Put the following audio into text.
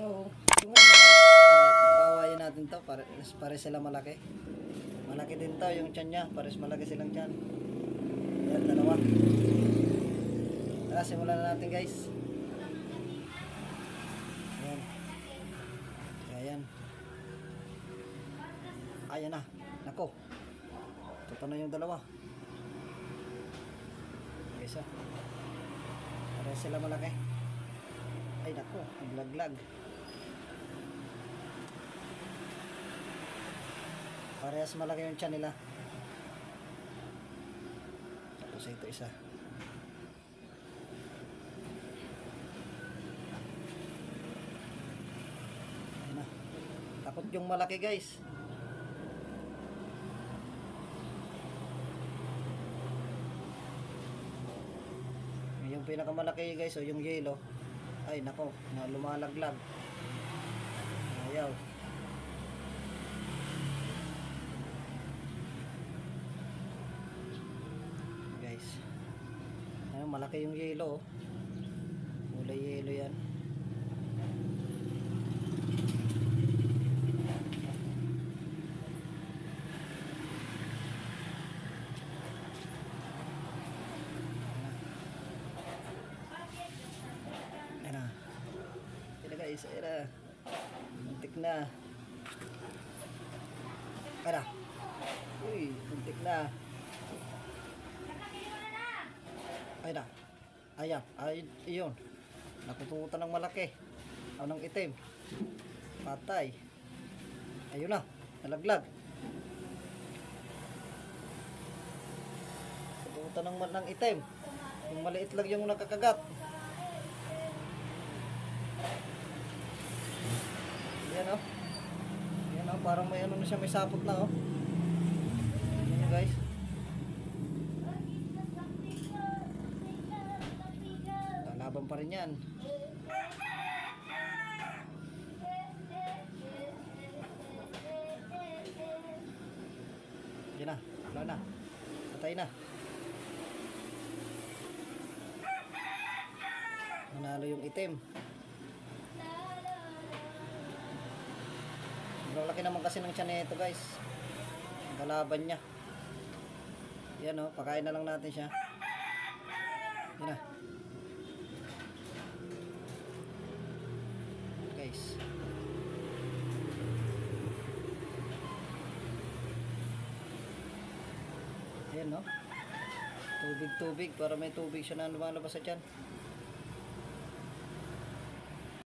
So, bawayan natin to para sila malaki. Malaki din to yung tiyan niya, pares malaki silang tiyan. Ayan, dalawa. Tara, simulan na natin guys. Ayan. Ayan. Ayan na. Nako. Ito pa na yung dalawa. Guys, pares sila malaki. Ay nako, naglaglag. Parehas malaki yung tiyan nila. Tapos ito isa. Ayan na. Takot yung malaki guys. Yung pinakamalaki guys, o yung yellow. Ay nako, na lumalaglag. Ayaw. Guys. Ayun, malaki yung yellow. Kulay yellow yan. Guys, ayun, muntik na. Ayun na. Uy, muntik na. Ayun na. Ayan, ayun. Nakututan ng malaki. O ng itim. Patay. Ayun na, nalaglag. Nakututan ng itim. Yung maliit lang yung nakakagat. Yan o. Yan o, parang may ano na siya, may sapot na o. Yan guys. Lalaban pa rin yan. Yan na, wala na. Patay na. Manalo yung itim. Malaki naman kasi ng tiyan nito guys. Ang kalaban niya. Yan o, pakain na lang natin siya. Yan na. Guys. Yan o. Tubig-tubig para may tubig siya na lumalabas sa tiyan.